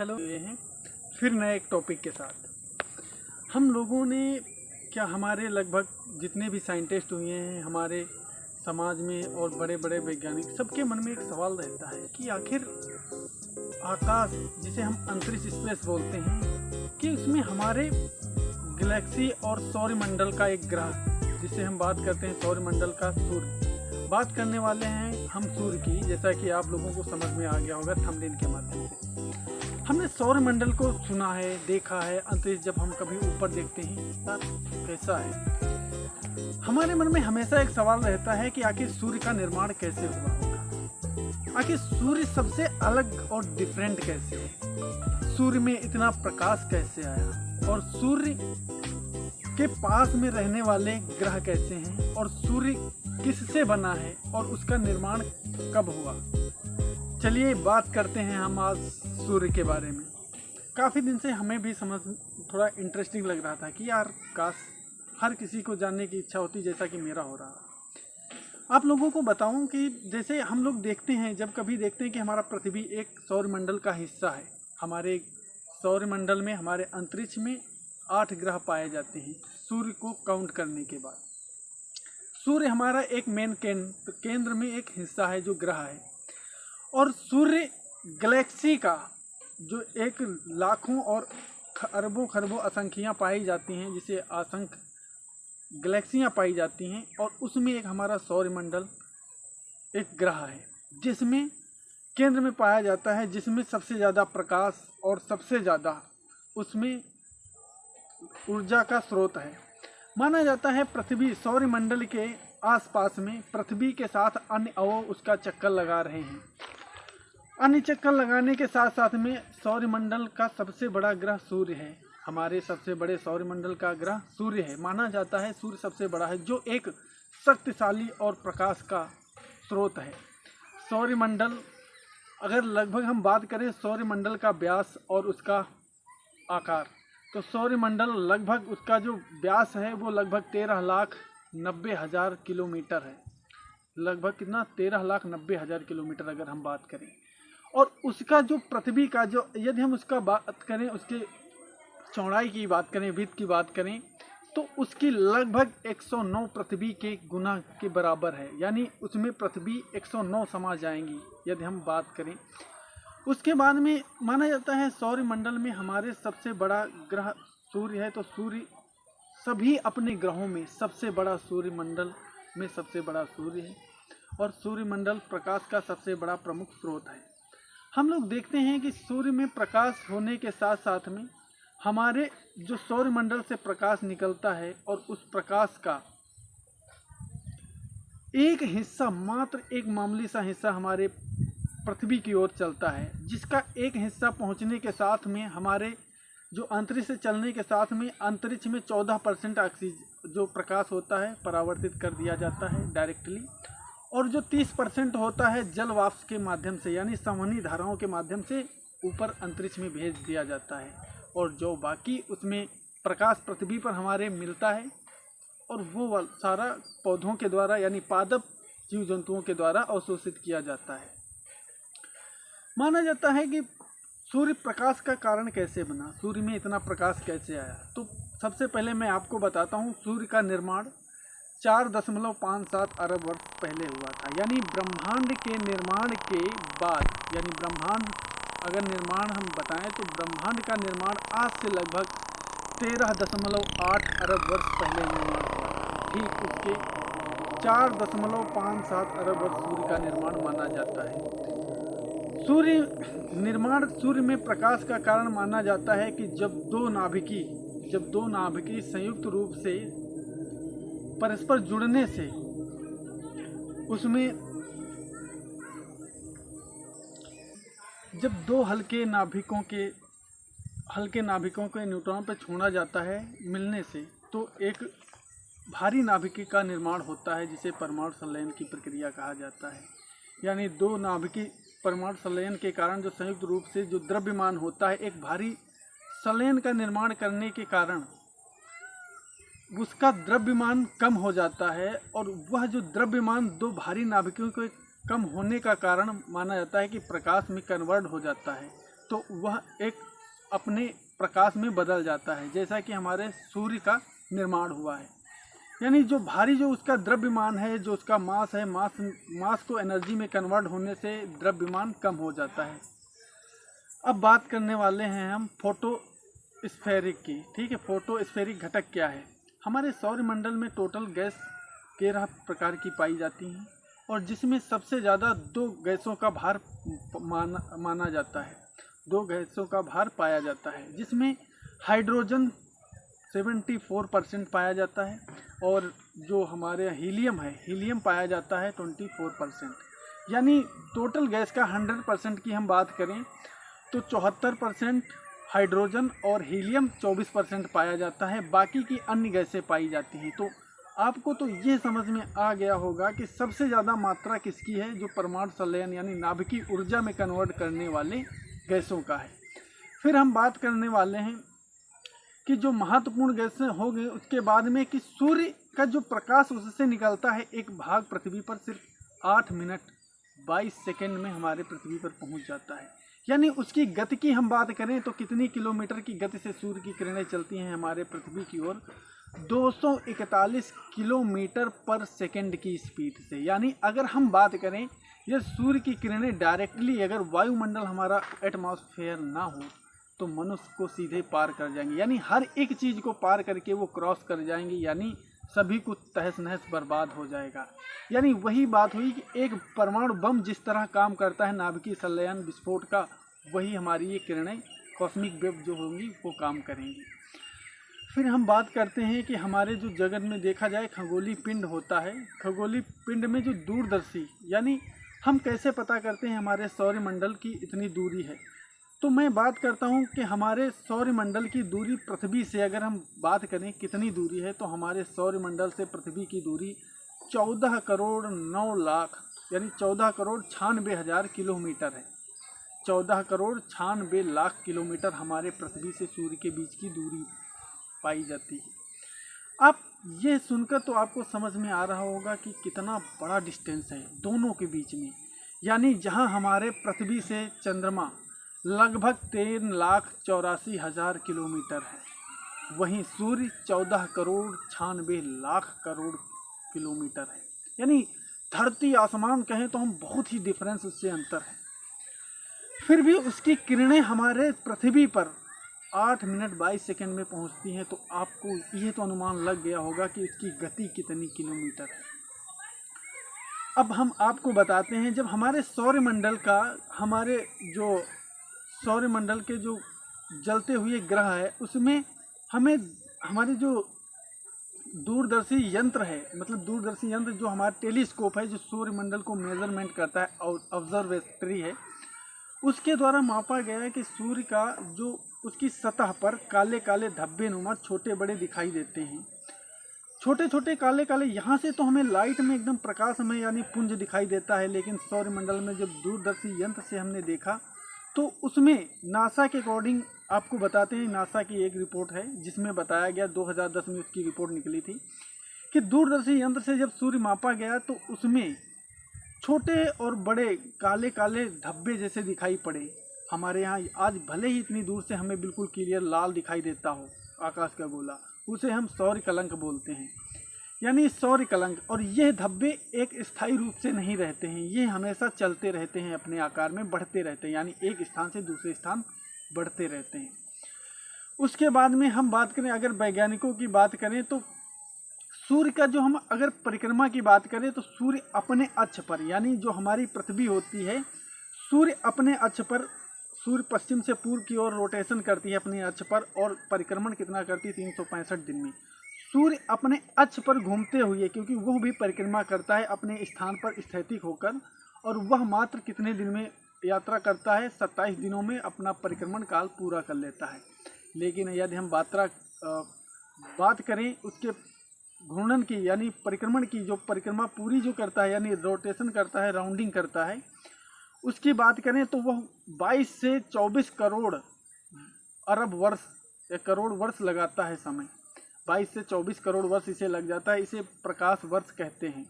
Hello, ये हैं फिर नए एक टॉपिक के साथ। हम लोगों ने हमारे लगभग जितने भी साइंटिस्ट हुए हैं हमारे समाज में और बड़े बड़े वैज्ञानिक, सबके मन में एक सवाल रहता है कि आखिर आकाश, जिसे हम अंतरिक्ष स्पेस बोलते हैं, कि उसमें हमारे गैलेक्सी और सौरमंडल का एक ग्रह, जिसे हम बात करते हैं सौरमंडल का सूर्य, बात करने वाले हैं हम सूर्य की। जैसा कि आप लोगों को समझ में आ गया होगा थंबनेल के माध्यम से। हमने सौरमंडल को सुना है, देखा है। अंतरिक्ष जब हम कभी ऊपर देखते हैं तब कैसा है, हमारे मन में हमेशा एक सवाल रहता है कि आखिर सूर्य का निर्माण कैसे हुआ होगा, आखिर सूर्य सबसे अलग और डिफरेंट कैसे है, सूर्य में इतना प्रकाश कैसे आया, और सूर्य के पास में रहने वाले ग्रह कैसे हैं, और सूर्य किससे बना है और उसका निर्माण कब हुआ। चलिए बात करते हैं हम आज सूर्य के बारे में। काफ़ी दिन से हमें भी समझ थोड़ा इंटरेस्टिंग लग रहा था कि यार काश हर किसी को जानने की इच्छा होती, जैसा कि मेरा हो रहा। आप लोगों को बताऊं कि जैसे हम लोग देखते हैं, जब कभी देखते हैं कि हमारा पृथ्वी एक सौरमंडल का हिस्सा है। हमारे सौरमंडल में, हमारे अंतरिक्ष में 8 ग्रह पाए जाते हैं सूर्य को काउंट करने के बाद। सूर्य हमारा एक मेन केंद्र में एक हिस्सा है जो ग्रह है, और सूर्य गैलेक्सी का जो एक लाखों और अरबों खरबों असंख्यां पाई जाती हैं, जिसे असंख्य गैलेक्सियां पाई जाती हैं, और उसमें एक हमारा सौरमंडल एक ग्रह है जिसमें केंद्र में पाया जाता है, जिसमें सबसे ज़्यादा प्रकाश और सबसे ज़्यादा उसमें ऊर्जा का स्रोत है। माना जाता है पृथ्वी सौरमंडल के आसपास में पृथ्वी के साथ अन्य अवयव उसका चक्कर लगा रहे हैं। अन्य चक्कर लगाने के साथ साथ में सौरमंडल का सबसे बड़ा ग्रह सूर्य है। हमारे सबसे बड़े सौरमंडल का ग्रह सूर्य है। माना जाता है सूर्य सबसे बड़ा है, जो एक शक्तिशाली और प्रकाश का स्रोत है। सौरमंडल, अगर लगभग हम बात करें सौरमंडल का व्यास और उसका आकार, तो सौरमंडल लगभग उसका जो व्यास है वो लगभग 13,90,000 किलोमीटर है। लगभग कितना, 13,90,000 किलोमीटर अगर हम बात करें। और उसका जो पृथ्वी का जो, यदि हम उसका बात करें, उसके चौड़ाई की बात करें, विड्थ की बात करें, तो उसकी लगभग 109 पृथ्वी के गुना के बराबर है। यानी उसमें पृथ्वी 109 समा जाएंगी यदि हम बात करें। उसके बाद में माना जाता है सौरमंडल में हमारे सबसे बड़ा ग्रह सूर्य है। तो सूर्य सभी अपने ग्रहों में सबसे बड़ा, सूर्यमंडल में सबसे बड़ा सूर्य है, और सूर्यमंडल प्रकाश का सबसे बड़ा प्रमुख स्रोत है। हम लोग देखते हैं कि सूर्य में प्रकाश होने के साथ साथ में हमारे जो सौरमंडल से प्रकाश निकलता है, और उस प्रकाश का एक हिस्सा, मात्र एक मामूली सा हिस्सा हमारे पृथ्वी की ओर चलता है, जिसका एक हिस्सा पहुंचने के साथ में हमारे जो अंतरिक्ष से चलने के साथ में अंतरिक्ष में 14% ऑक्सीजन जो प्रकाश होता है परावर्तित कर दिया जाता है डायरेक्टली, और जो 30% होता है जल वाष्प के माध्यम से, यानी संवहनी धाराओं के माध्यम से ऊपर अंतरिक्ष में भेज दिया जाता है, और जो बाकी उसमें प्रकाश पृथ्वी पर हमारे मिलता है, और वो सारा पौधों के द्वारा, यानी पादप जीव जंतुओं के द्वारा अवशोषित किया जाता है। माना जाता है कि सूर्य प्रकाश का कारण कैसे बना, सूर्य में इतना प्रकाश कैसे आया। तो सबसे पहले मैं आपको बताता हूँ, सूर्य का निर्माण 4.57 अरब वर्ष पहले हुआ था। यानी ब्रह्मांड के निर्माण के बाद, यानी ब्रह्मांड अगर निर्माण हम बताएं तो ब्रह्मांड का निर्माण आज से लगभग 13.8 अरब वर्ष पहले निर्माण हुआ था। ठीक उसके 4.57 अरब वर्ष सूर्य का निर्माण माना जाता है। सूर्य में प्रकाश का कारण माना जाता है कि जब दो नाभिकी संयुक्त रूप से परस्पर जुड़ने से उसमें जब दो हल्के नाभिकों के न्यूट्रॉन पर छोड़ा जाता है मिलने से, तो एक भारी नाभिकी का निर्माण होता है, जिसे परमाणु संलयन की प्रक्रिया कहा जाता है। यानी दो नाभिकी परमाणु संलयन के कारण जो संयुक्त रूप से जो द्रव्यमान होता है, एक भारी संलयन का निर्माण करने के कारण उसका द्रव्यमान कम हो जाता है, और वह जो द्रव्यमान दो भारी नाभिकों के कम होने का कारण माना जाता है कि प्रकाश में कन्वर्ट हो जाता है। तो वह एक अपने प्रकाश में बदल जाता है, जैसा कि हमारे सूर्य का निर्माण हुआ है। यानी जो भारी जो उसका द्रव्यमान है, जो उसका मास है, मास को एनर्जी में कन्वर्ट होने से द्रव्यमान कम हो जाता है। अब बात करने वाले हैं हम फोटोस्फेरिक की। ठीक है, फोटोस्फेरिक घटक क्या है? हमारे सौरमंडल में टोटल गैस 13 प्रकार की पाई जाती हैं और जिसमें सबसे ज़्यादा 2 गैसों का भार माना जाता है, 2 गैसों का भार पाया जाता है, जिसमें हाइड्रोजन 74% पाया जाता है और जो हमारे हीलियम है, हीलियम पाया जाता है 24%। यानी टोटल गैस का 100% की हम बात करें तो 74% हाइड्रोजन और हीलियम 24% पाया जाता है, बाकी की अन्य गैसें पाई जाती हैं। तो आपको तो ये समझ में आ गया होगा कि सबसे ज़्यादा मात्रा किसकी है, जो परमाणु संलयन यानी नाभिकीय ऊर्जा में कन्वर्ट करने वाले गैसों का है। फिर हम बात करने वाले हैं कि जो महत्वपूर्ण गैसें हो गई, उसके बाद में कि सूर्य का जो प्रकाश उससे निकलता है, एक भाग पृथ्वी पर सिर्फ 8 मिनट 22 सेकेंड में हमारे पृथ्वी पर पहुंच जाता है। यानी उसकी गति की हम बात करें तो कितनी किलोमीटर की गति से सूर्य की किरणें चलती हैं हमारे पृथ्वी की ओर? 241 किलोमीटर पर सेकेंड की स्पीड से। यानी अगर हम बात करें ये सूर्य की किरणें डायरेक्टली अगर वायुमंडल हमारा एटमॉस्फेयर ना हो तो मनुष्य को सीधे पार कर जाएंगे, यानी हर एक चीज़ को पार करके वो क्रॉस कर जाएंगे, यानी सभी कुछ तहस नहस बर्बाद हो जाएगा। यानी वही बात हुई कि एक परमाणु बम जिस तरह काम करता है नाभिकीय संलयन विस्फोट का, वही हमारी ये किरणें कॉस्मिक वेव जो होंगी वो काम करेंगी। फिर हम बात करते हैं कि हमारे जो जगत में देखा जाए खगोलीय पिंड होता है, खगोलीय पिंड में जो दूरदर्शी, यानी हम कैसे पता करते हैं हमारे सौरमंडल की इतनी दूरी है? तो मैं बात करता हूं कि हमारे सौरमंडल की दूरी पृथ्वी से अगर हम बात करें कितनी दूरी है, तो हमारे सौरमंडल से पृथ्वी की दूरी 14 करोड़ 9 लाख यानी 14 करोड़ 96 हज़ार किलोमीटर है। 14 करोड़ 96 लाख किलोमीटर हमारे पृथ्वी से सूर्य के बीच की दूरी पाई जाती है। अब ये सुनकर तो आपको समझ में आ रहा होगा कि कितना बड़ा डिस्टेंस है दोनों के बीच में। यानी जहां हमारे पृथ्वी से चंद्रमा लगभग 13,84,000 किलोमीटर है, वहीं सूर्य 14 करोड़ 96 लाख करोड़ किलोमीटर है। यानी धरती आसमान कहें तो हम बहुत ही डिफरेंस उससे अंतर है। फिर भी उसकी किरणें हमारे पृथ्वी पर 8 मिनट 22 सेकंड में पहुंचती हैं, तो आपको यह तो अनुमान लग गया होगा कि इसकी गति कितनी किलोमीटर है। अब हम आपको बताते हैं, जब हमारे सौरमंडल का, हमारे जो सौरमंडल के जो जलते हुए ग्रह है, उसमें हमें हमारे जो दूरदर्शी यंत्र है, मतलब दूरदर्शी यंत्र जो हमारा टेलीस्कोप है, जो सूर्यमंडल को मेजरमेंट करता है और ऑब्जर्वेटरी है, उसके द्वारा मापा गया है कि सूर्य का जो उसकी सतह पर काले काले धब्बे नुमा छोटे बड़े दिखाई देते हैं। छोटे छोटे काले काले, यहाँ से तो हमें लाइट में एकदम प्रकाश में यानी पुंज दिखाई देता है, लेकिन सौरमंडल में जब दूरदर्शी यंत्र से हमने देखा तो उसमें नासा के अकॉर्डिंग आपको बताते हैं, नासा की एक रिपोर्ट है जिसमें बताया गया, 2010 में उसकी रिपोर्ट निकली थी कि दूरदर्शी यंत्र से जब सूर्य मापा गया तो उसमें छोटे और बड़े काले काले धब्बे जैसे दिखाई पड़े। हमारे यहाँ आज भले ही इतनी दूर से हमें बिल्कुल क्लियर लाल दिखाई देता हो आकाश का गोला, उसे हम सौर्य कलंक बोलते हैं, यानी सौर्य कलंक। और यह धब्बे एक स्थायी रूप से नहीं रहते हैं, ये हमेशा चलते रहते हैं, अपने आकार में बढ़ते रहते हैं, यानी एक स्थान से दूसरे स्थान बढ़ते रहते हैं। उसके बाद में हम बात करें, अगर वैज्ञानिकों की बात करें तो सूर्य का जो हम अगर परिक्रमा की बात करें तो सूर्य अपने अक्ष पर, यानी जो हमारी पृथ्वी होती है, सूर्य अपने अक्ष पर, सूर्य पश्चिम से पूर्व की ओर रोटेशन करती है अपने अक्ष पर, और परिक्रमण कितना करती है? 365 दिन में। सूर्य अपने अक्ष पर घूमते हुए, क्योंकि वह भी परिक्रमा करता है अपने स्थान पर स्थितिक होकर, और वह मात्र कितने दिन में यात्रा करता है? 27 दिनों में अपना परिक्रमण काल पूरा कर लेता है। लेकिन यदि हम बात करें उसके घूर्णन की, यानी परिक्रमण की, जो परिक्रमा पूरी जो करता है, यानी रोटेशन करता है, राउंडिंग करता है, उसकी बात करें तो वह 22 से 24 करोड़ अरब वर्ष या करोड़ वर्ष लगाता है समय। 22 से 24 करोड़ वर्ष इसे लग जाता है। इसे प्रकाश वर्ष कहते हैं,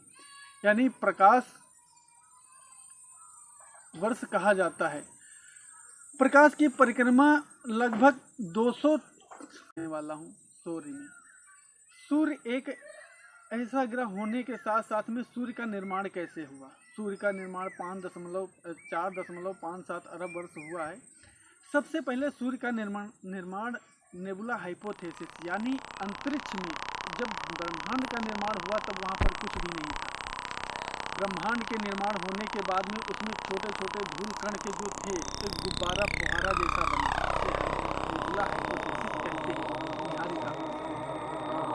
यानी प्रकाश वर्ष कहा जाता है। प्रकाश की परिक्रमा लगभग 200 वाला हूँ सूर्य में। सूर्य एक ऐसा ग्रह होने के साथ साथ में सूर्य का निर्माण कैसे हुआ? सूर्य का निर्माण 4.57 अरब वर्ष हुआ है। सबसे पहले सूर्य का निर्माण नेबुला हाइपोथेसिस यानी अंतरिक्ष में जब ब्रह्मांड का निर्माण हुआ तब वहाँ पर कुछ भी नहीं था। ब्रह्मांड के निर्माण होने के बाद में उसमें छोटे छोटे धूल कण के जो थे एक गुब्बारा फुहारा जैसा बना। नेबुला हाइपोथेसिस कहते हैं।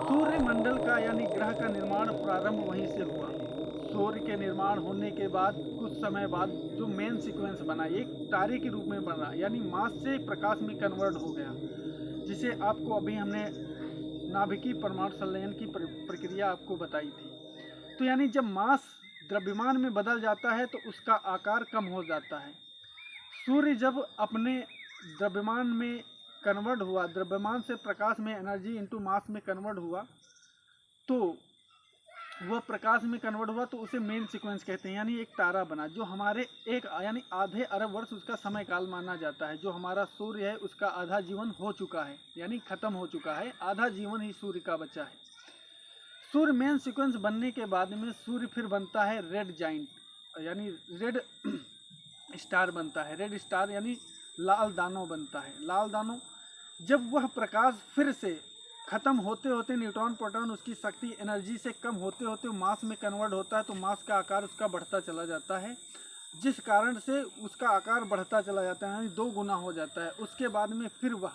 सूर्य मंडल का यानी ग्रह का निर्माण प्रारंभ वहीं से हुआ। सूर्य के निर्माण होने के बाद कुछ समय बाद जो मेन सीक्वेंस बना एक तारे के रूप में बना, यानी मास से प्रकाश में कन्वर्ट हो गया, जिसे आपको अभी हमने नाभिकीय परमाणु संलयन की प्रक्रिया आपको बताई थी। तो यानी जब मास द्रव्यमान में बदल जाता है तो उसका आकार कम हो जाता है। सूर्य जब अपने द्रव्यमान में कन्वर्ट हुआ, द्रव्यमान से प्रकाश में एनर्जी इनटू मास में कन्वर्ट हुआ, तो वह प्रकाश में कन्वर्ट हुआ तो उसे मेन सीक्वेंस कहते हैं। यानी एक तारा बना जो हमारे यानी आधे अरब वर्ष उसका समय काल माना जाता है। जो हमारा सूर्य है उसका आधा जीवन हो चुका है, यानी खत्म हो चुका है, आधा जीवन ही सूर्य का बचा है। सूर्य मेन सीक्वेंस बनने के बाद में सूर्य फिर बनता है रेड जाइंट, यानी रेड स्टार बनता है। रेड स्टार यानी लाल दानव बनता है। लाल दानव जब वह प्रकाश फिर से खत्म होते होते न्यूट्रॉन प्रोटॉन उसकी शक्ति एनर्जी से कम होते होते मास में कन्वर्ट होता है, तो मास का आकार उसका बढ़ता चला जाता है, जिस कारण से उसका आकार बढ़ता चला जाता है, यानी 2 गुना हो जाता है। उसके बाद में फिर वह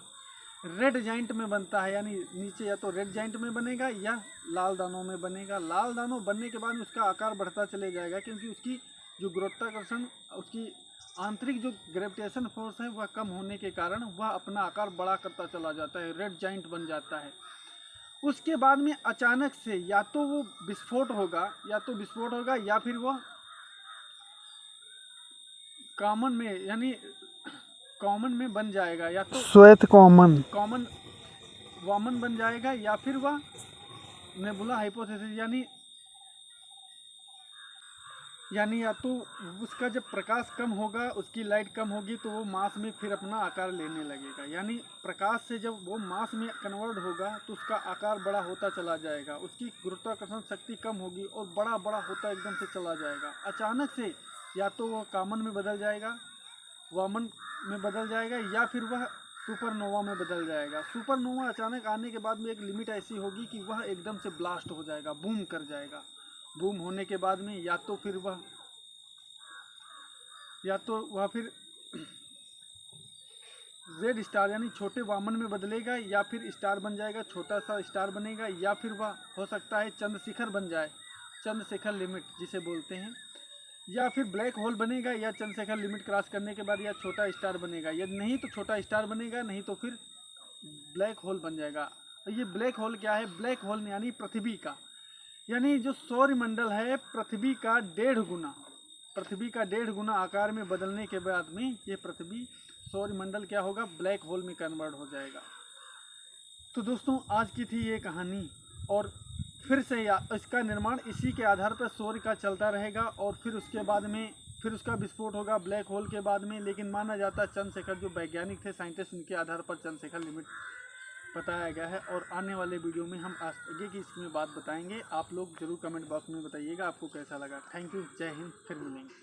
रेड जाइंट में बनता है, यानी नीचे या तो रेड जाइंट में बनेगा या लाल दानों में बनेगा। लाल दानों बनने के बाद उसका आकार बढ़ता चले जाएगा, क्योंकि उसकी जो गुरुत्वाकर्षण, उसकी आंतरिक जो ग्रेविटेशन फोर्स है वह कम होने के कारण वह अपना आकार बड़ा करता चला जाता है, रेड जाइंट बन जाता है। उसके बाद में अचानक से या तो वो विस्फोट होगा या फिर वह कॉमन में बन जाएगा, या तो श्वेत कॉमन वामन बन जाएगा, या फिर वह नेबुला हाइपोथेसिस यानी या तो उसका जब प्रकाश कम होगा, उसकी लाइट कम होगी, तो वो मास में फिर अपना आकार लेने लगेगा। यानी प्रकाश से जब वो मास में कन्वर्ट होगा तो उसका आकार बड़ा होता चला जाएगा, उसकी गुरुत्वाकर्षण शक्ति कम होगी और बड़ा होता एकदम से चला जाएगा। अचानक से या तो वह कॉमन में बदल जाएगा, वामन में बदल जाएगा, या फिर वह सुपरनोवा में बदल जाएगा। सुपरनोवा अचानक आने के बाद में एक लिमिट ऐसी होगी कि वह एकदम से ब्लास्ट हो जाएगा, बूम कर जाएगा। बूम होने के बाद में या तो वह फिर रेड स्टार यानी छोटे वामन में बदलेगा, या फिर स्टार बन जाएगा, छोटा सा स्टार बनेगा, या फिर वह हो सकता है चंद्रशिखर बन जाए, चंद्रशिखर लिमिट जिसे बोलते हैं, या फिर ब्लैक होल बनेगा, या चंद्रशिखर लिमिट क्रॉस करने के बाद या छोटा स्टार बनेगा, या नहीं तो छोटा स्टार बनेगा, नहीं तो फिर ब्लैक होल बन जाएगा। तो ये ब्लैक होल क्या है? ब्लैक होल यानी पृथ्वी का, यानी जो सौरमंडल है पृथ्वी का 1.5 गुना आकार में बदलने के बाद में ये पृथ्वी सौरमंडल क्या होगा? ब्लैक होल में कन्वर्ट हो जाएगा। तो दोस्तों आज की थी ये कहानी, और फिर से इसका निर्माण इसी के आधार पर सूर्य का चलता रहेगा, और फिर उसके बाद में फिर उसका विस्फोट होगा ब्लैक होल के बाद में। लेकिन माना जाता है चंद्रशेखर जो वैज्ञानिक थे, साइंटिस्ट, उनके आधार पर चंद्रशेखर लिमिट बताया गया है। और आने वाले वीडियो में हम आगे की इसमें बात बताएंगे। आप लोग जरूर कमेंट बॉक्स में बताइएगा आपको कैसा लगा। थैंक यू, जय हिंद, फिर मिलेंगे।